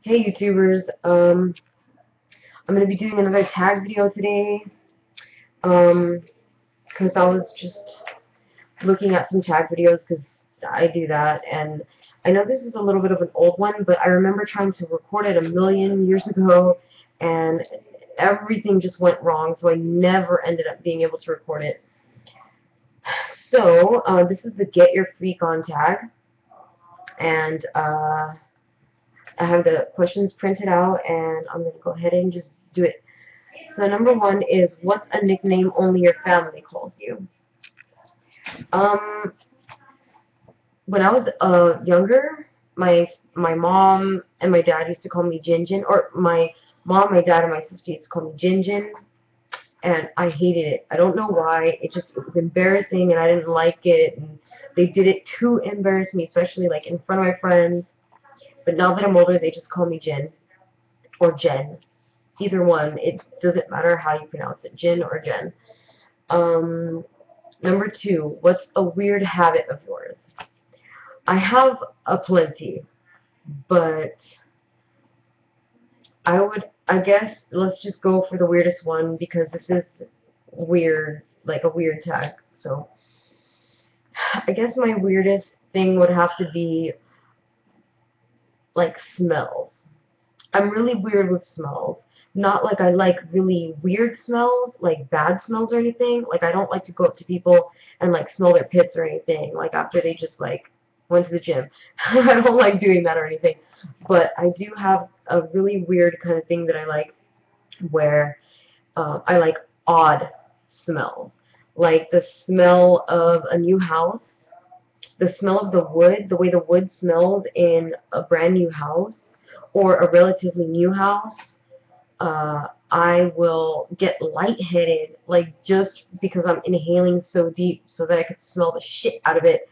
Hey YouTubers, I'm gonna be doing another tag video today, um, cause I was just looking at some tag videos, cause I do that, and I know this is a little bit of an old one, but I remember trying to record it a million years ago, and everything just went wrong, so I never ended up being able to record it. So, this is the Get Your Freak On tag, and, I have the questions printed out, and I'm gonna go ahead and just do it. So number one is, what's a nickname only your family calls you? Um, when I was younger, my mom and my dad used to call me Jin Jin, or my mom, my dad, and my sister used to call me Jin Jin, and I hated it. I don't know why. It was embarrassing, and I didn't like it. And they did it to embarrass me, especially like in front of my friends. But now that I'm older, they just call me Jin or Jen. Either one. It doesn't matter how you pronounce it, Jin or Jen. Um, Number two, what's a weird habit of yours? I have a plenty, but I guess, let's just go for the weirdest one because this is weird, like a weird tag. So, I guess my weirdest thing would have to be like smells. I'm really weird with smells. Not like I like really weird smells, like bad smells or anything. Like I don't like to go up to people and like smell their pits or anything, like after they just like went to the gym. I don't like doing that or anything. But I do have a really weird kind of thing that I like where I like odd smells. Like the smell of a new house, the smell of the wood, the way the wood smells in a brand new house or a relatively new house. I will get lightheaded, like just because I'm inhaling so deep so that I could smell the shit out of it.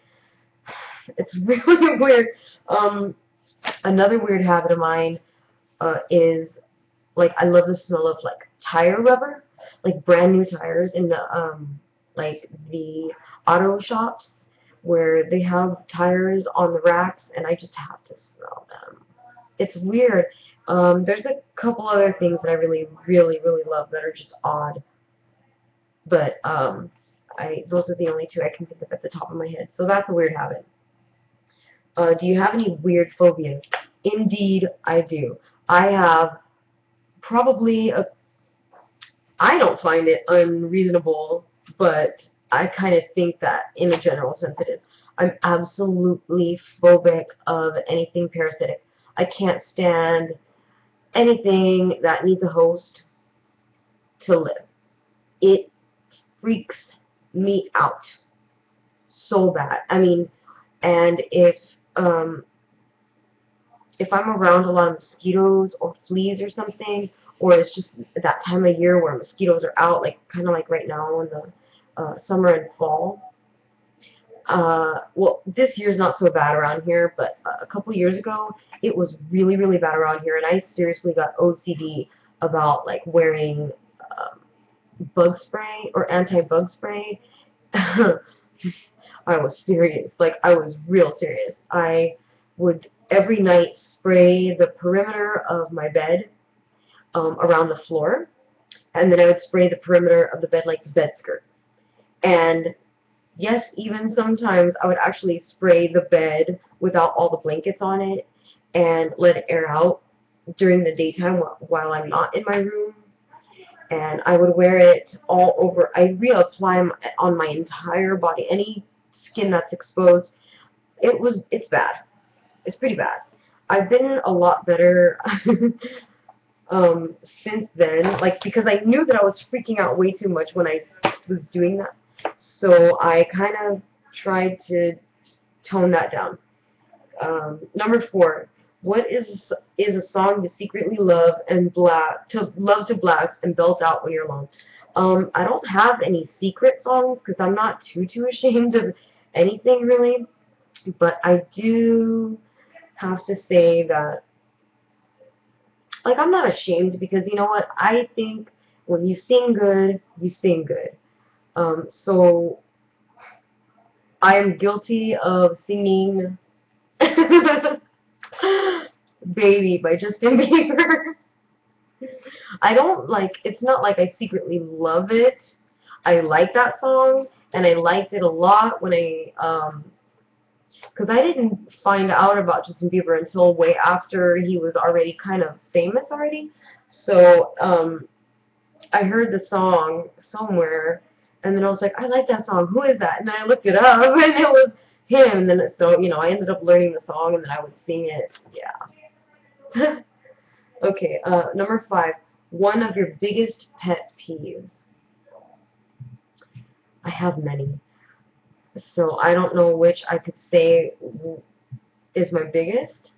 It's really weird. Um, Another weird habit of mine is like I love the smell of like tire rubber, like brand new tires in the like the auto shops where they have tires on the racks, and I just have to smell them. It's weird. There's a couple other things that I really, really, really love that are just odd, but I those are the only two I can think of at the top of my head. So that's a weird habit. Do you have any weird phobias? Indeed, I do. I have probably a. I don't find it unreasonable, but I kind of think that in a general sense it is. I'm absolutely phobic of anything parasitic. I can't stand anything that needs a host to live. It freaks me out so bad. I mean, and um, if I'm around a lot of mosquitoes or fleas or something, or it's just that time of year where mosquitoes are out, like kind of like right now in the summer and fall. Well, this year's not so bad around here, but a couple years ago, it was really, really bad around here, and I seriously got OCD about like wearing um, bug spray or anti-bug spray. I was serious. Like, I was real serious. I would every night spray the perimeter of my bed around the floor, and then I would spray the perimeter of the bed like the bed skirts. And yes, even sometimes I would actually spray the bed without all the blankets on it and let it air out during the daytime while I'm not in my room. And I would wear it all over. I reapply on my entire body, any skin that's exposed. It's bad. It's pretty bad. I've been a lot better since then, like because I knew that I was freaking out way too much when I was doing that. So I kind of tried to tone that down. Number four, what is a song you secretly love to blast and belt out when you're alone? I don't have any secret songs because I'm not too ashamed of anything really, but I do have to say that like I'm not ashamed because you know what? I think when you sing good, you sing good. So I am guilty of singing Baby by Justin Bieber. I don't like, it's not like I secretly love it. I like that song, and I liked it a lot when because I didn't find out about Justin Bieber until way after he was already kind of famous already. So, I heard the song somewhere, and then I was like, I like that song. Who is that? And then I looked it up, and it was him. And then so I ended up learning the song, and then I would sing it. Yeah. Okay. Number 5. One of your biggest pet peeves. I have many, so I don't know which I could say is my biggest.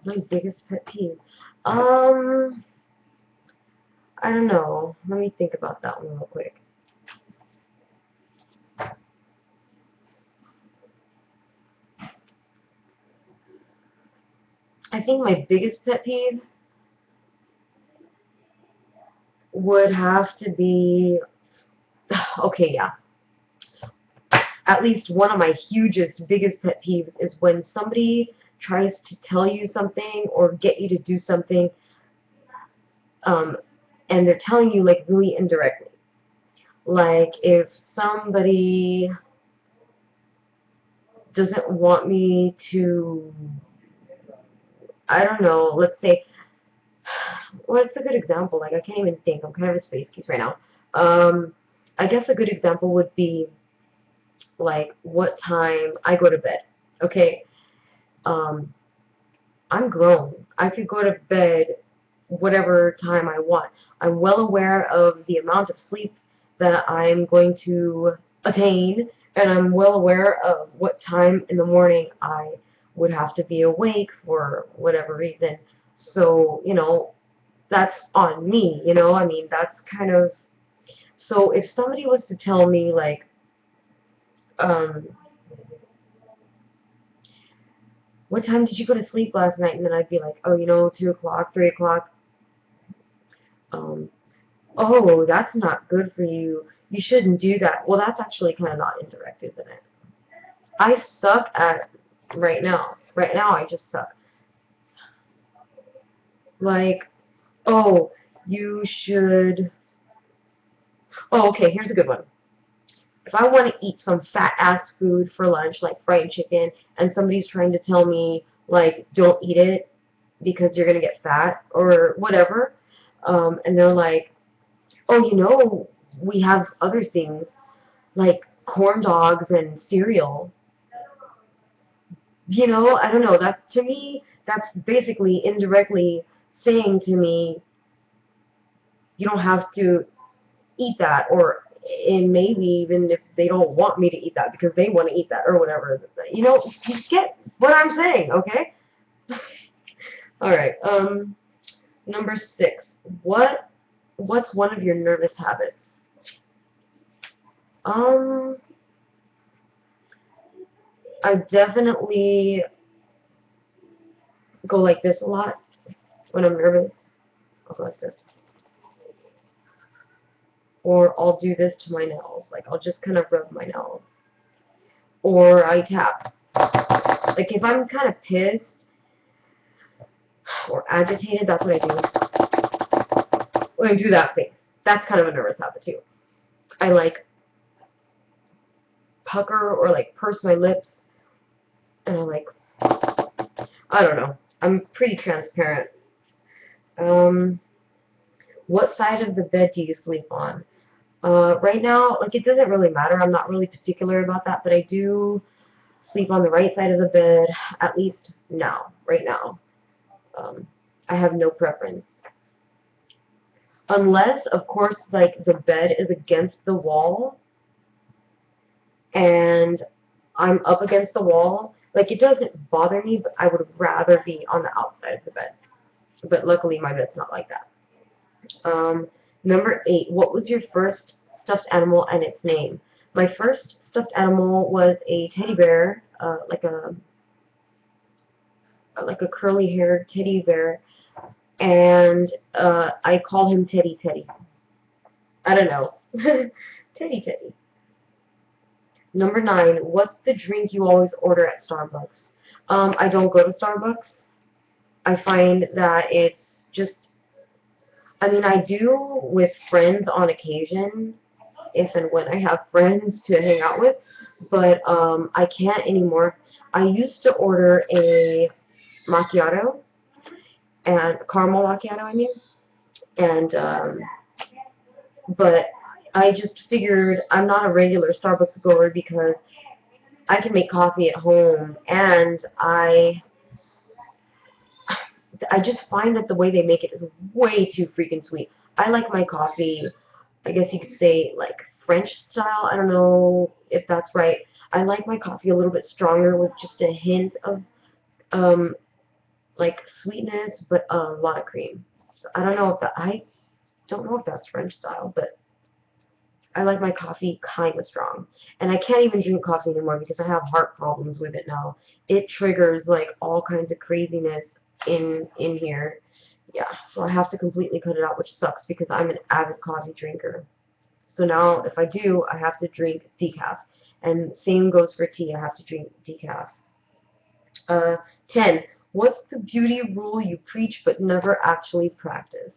My biggest pet peeve. I don't know. Let me think about that one real quick. I think my biggest pet peeve would have to be, okay, yeah. At least one of my hugest, biggest pet peeves is when somebody tries to tell you something or get you to do something, and they're telling you like really indirectly. Like if somebody doesn't want me to, I don't know, let's say, well, it's a good example. Like I can't even think. I'm kind of a space case right now. I guess a good example would be like what time I go to bed. Okay, um, I'm grown. I could go to bed whatever time I want. I'm well aware of the amount of sleep that I'm going to attain, and I'm well aware of what time in the morning I would have to be awake for whatever reason. So, that's on me, I mean, that's kind of, so if somebody was to tell me, like, um, what time did you go to sleep last night? And then I'd be like, oh, 2 o'clock, 3 o'clock. Um, oh, that's not good for you. You shouldn't do that. Well, that's actually kind of not indirect, isn't it? I suck at right now. Right now, I just suck. Like, oh, you should. Oh, okay, here's a good one. If I want to eat some fat-ass food for lunch, like fried chicken, and somebody's trying to tell me, like, don't eat it because you're going to get fat or whatever, and they're like, oh, we have other things like corn dogs and cereal. I don't know. That to me, that's basically indirectly saying to me, you don't have to eat that, or and maybe even if they don't want me to eat that because they want to eat that or whatever. You get what I'm saying, okay? All right. Number 6. What's one of your nervous habits? I definitely go like this a lot when I'm nervous. I'll go like this. Or I'll do this to my nails. Like, I'll just kind of rub my nails. Or I tap. Like, if I'm kind of pissed or agitated, that's what I do. When I do that face. That's kind of a nervous habit, too. I, like, pucker or, like, purse my lips. And I, like, I don't know. I'm pretty transparent. What side of the bed do you sleep on? Right now, like, it doesn't really matter. I'm not really particular about that, but I do sleep on the right side of the bed, at least now, right now. I have no preference. Unless, of course, like, the bed is against the wall, and I'm up against the wall. Like, it doesn't bother me, but I would rather be on the outside of the bed. But luckily, my bed's not like that. Number 8, what was your first stuffed animal and its name? My first stuffed animal was a teddy bear, like a curly-haired teddy bear, and I call him Teddy Teddy. I don't know. Teddy Teddy. Number 9, what's the drink you always order at Starbucks? I don't go to Starbucks. I find that it's just, I mean, I do with friends on occasion, if and when I have friends to hang out with, but I can't anymore. I used to order a macchiato, and caramel macchiato, I mean, and but I just figured I'm not a regular Starbucks goer because I can make coffee at home, and I just find that the way they make it is way too freaking sweet. I like my coffee, I guess you could say, like French style. I don't know if that's right. I like my coffee a little bit stronger with just a hint of um like sweetness, but a lot of cream. So I don't know if that's French style, but I like my coffee kind of strong. And I can't even drink coffee anymore because I have heart problems with it now. It triggers like all kinds of craziness in here. Yeah, so I have to completely cut it out, which sucks because I'm an avid coffee drinker. So now if I do, I have to drink decaf. And same goes for tea. I have to drink decaf. Uh, 10. What's the beauty rule you preach but never actually practice?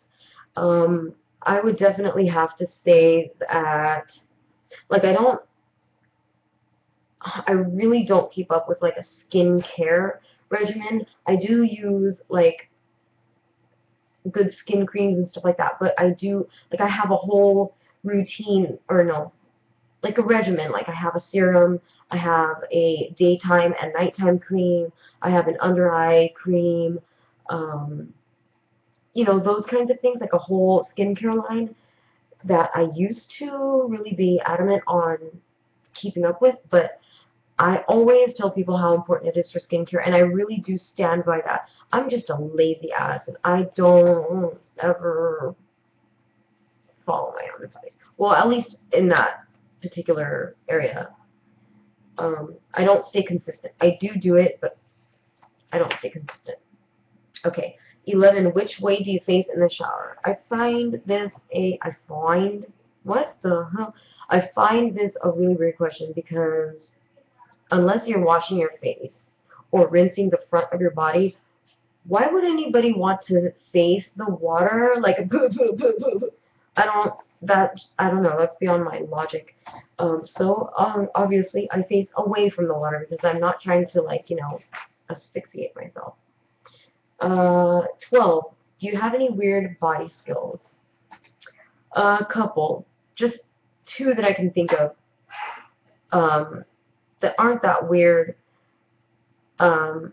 Um, I would definitely have to say that, like, I really don't keep up with, like, a skincare regimen. I do use, like, good skin creams and stuff like that, but I do, like, I have a whole routine, or no, like a regimen. Like I have a serum, I have a daytime and nighttime cream, I have an under eye cream, um, you know, those kinds of things, like a whole skincare line that I used to really be adamant on keeping up with, but I always tell people how important it is for skincare, and I really do stand by that. I'm just a lazy ass, and I don't ever follow my own advice. Well, at least in that particular area. I don't stay consistent. I do it, but I don't stay consistent. Okay. 11. Which way do you face in the shower? What the hell? I find this a really weird question because unless you're washing your face or rinsing the front of your body, why would anybody want to face the water like a boo boo boo boo boo? I don't know, that's beyond my logic. Obviously I face away from the water because I'm not trying to, like, you know, asphyxiate myself. 12. Do you have any weird body skills? A couple. Just two that I can think of, that aren't that weird. Um,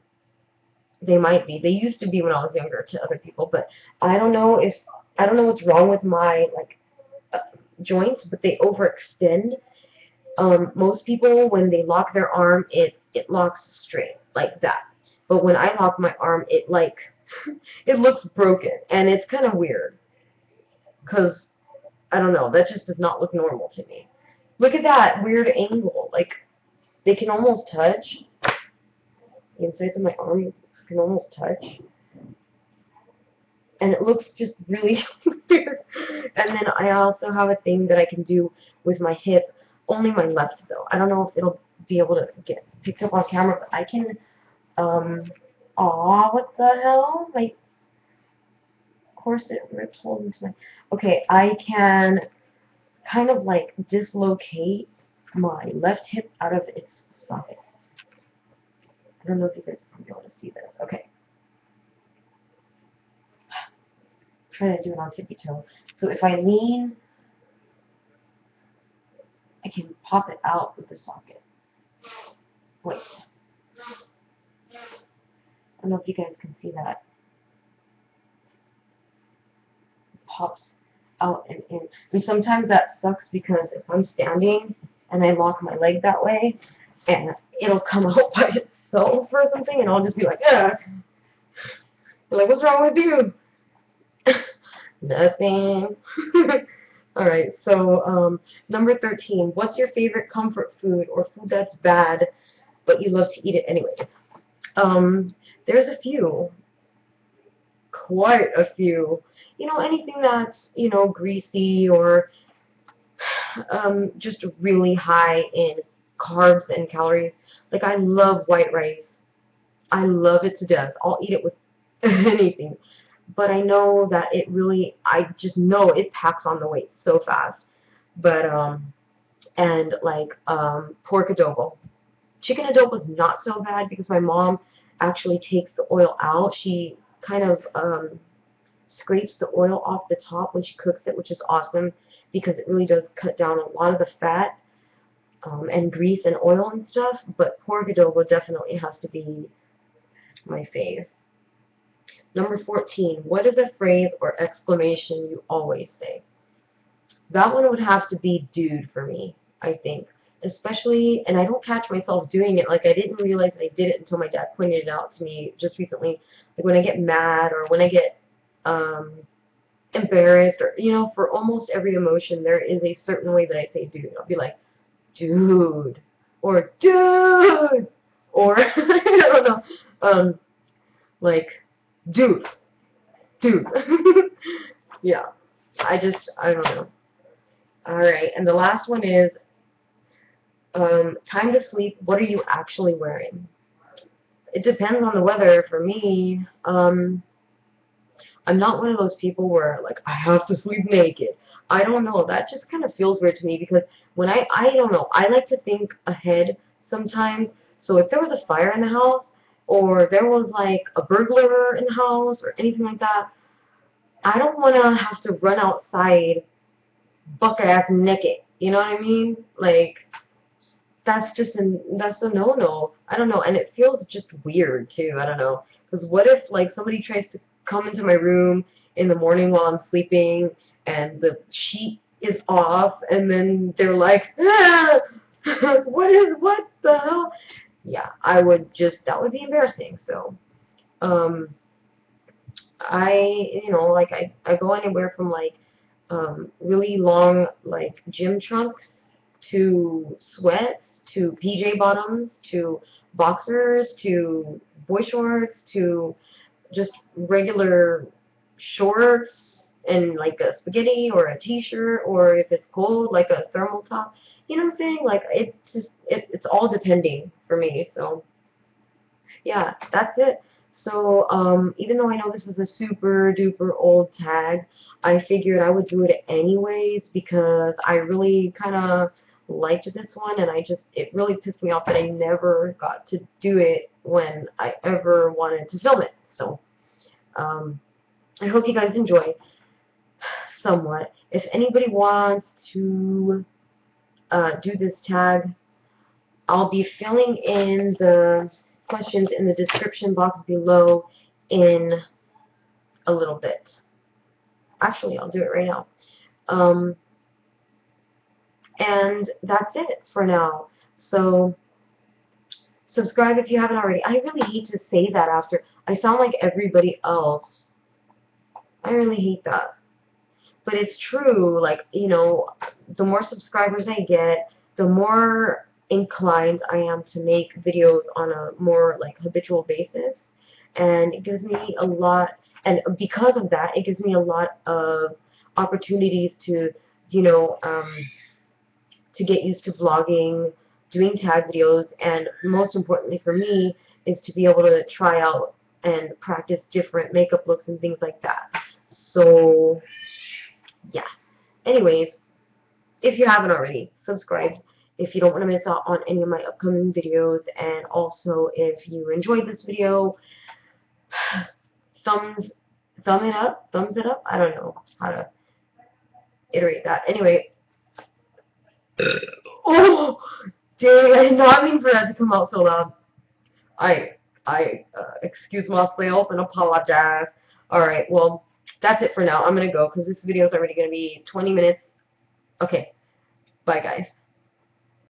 they might be. They used to be when I was younger to other people, but I don't know what's wrong with my, like, joints, but they overextend. Most people, when they lock their arm, it locks straight like that. But when I lock my arm, it like it looks broken, and it's kind of weird because I don't know. That just does not look normal to me. Look at that weird angle. Like they can almost touch. The insides of my arm can almost touch, and it looks just really weird. And then I also have a thing that I can do with my hip, only my left though. I don't know if it'll be able to get picked up on camera, but I can, aw, what the hell? My corset ripped holes into my, okay, I can kind of like dislocate my left hip out of its socket. I don't know if you guys will be able to see this. Okay. Trying to do it on tippy toe. So if I lean, I can pop it out with the socket. Wait. I don't know if you guys can see that. It pops out and in. And sometimes that sucks because if I'm standing and I lock my leg that way, and it'll come out by itself or something, and I'll just be like, yeah. Like, what's wrong with you? Nothing. Alright, so number 13. What's your favorite comfort food or food that's bad, but you love to eat it anyways? There's a few. Quite a few. You know, anything that's, you know, greasy or just really high in carbs and calories. Like, I love white rice. I love it to death. I'll eat it with anything. But I know that it really, I just know it packs on the weight so fast. But, and like, pork adobo. Chicken adobo is not so bad because my mom actually takes the oil out. She kind of, scrapes the oil off the top when she cooks it, which is awesome because it really does cut down a lot of the fat, and grease and oil and stuff. But pork adobo definitely has to be my fave. Number 14, what is a phrase or exclamation you always say? That one would have to be dude for me, I think. Especially, and I don't catch myself doing it. Like, I didn't realize I did it until my dad pointed it out to me just recently. Like, when I get mad or when I get, um, embarrassed, or, for almost every emotion, there is a certain way that I say dude. I'll be like, dude, or dude, or, I don't know, like, dude, dude. Yeah, I don't know. Alright, and the last one is, time to sleep, what are you actually wearing? It depends on the weather for me. I'm not one of those people where, like, I have to sleep naked. I don't know, that just kind of feels weird to me because when I don't know, I like to think ahead sometimes. So if there was a fire in the house, or there was, like, a burglar in the house, or anything like that, I don't want to have to run outside buck-ass naked. You know what I mean? Like, that's a no-no. I don't know, and it feels just weird too. I don't know, because what if like somebody tries to come into my room in the morning while I'm sleeping, and the sheet is off, and then they're like, ah, what the hell? Yeah, I would just, that would be embarrassing. So, um, like I go anywhere from like, really long like gym trunks to sweats to PJ bottoms to boxers to boy shorts to just regular shorts and like a spaghetti or a t-shirt, or if it's cold like a thermal top. You know what I'm saying? Like it's all depending for me. So yeah, that's it. So, even though I know this is a super duper old tag, I figured I would do it anyways because I really kind of liked this one, and it really pissed me off that I never got to do it when I ever wanted to film it. So, um, I hope you guys enjoy somewhat. If anybody wants to, do this tag, I'll be filling in the questions in the description box below in a little bit. Actually, I'll do it right now. Um, and that's it for now. So subscribe if you haven't already. I really hate to say that after. I sound like everybody else. I really hate that. But it's true. Like, the more subscribers I get, the more inclined I am to make videos on a more like habitual basis. And it gives me a lot, and because of that, it gives me a lot of opportunities to, you know, um, to get used to vlogging, doing tag videos, and most importantly for me is to be able to try out and practice different makeup looks and things like that. So, yeah. Anyways, if you haven't already, subscribe if you don't want to miss out on any of my upcoming videos, and also if you enjoyed this video, thumbs thumbs it up. I don't know how to iterate that. Anyway, oh dang! I did not mean for that to come out so loud. I excuse myself and apologize. All right, well that's it for now. I'm gonna go because this video is already gonna be 20 minutes. Okay, bye guys.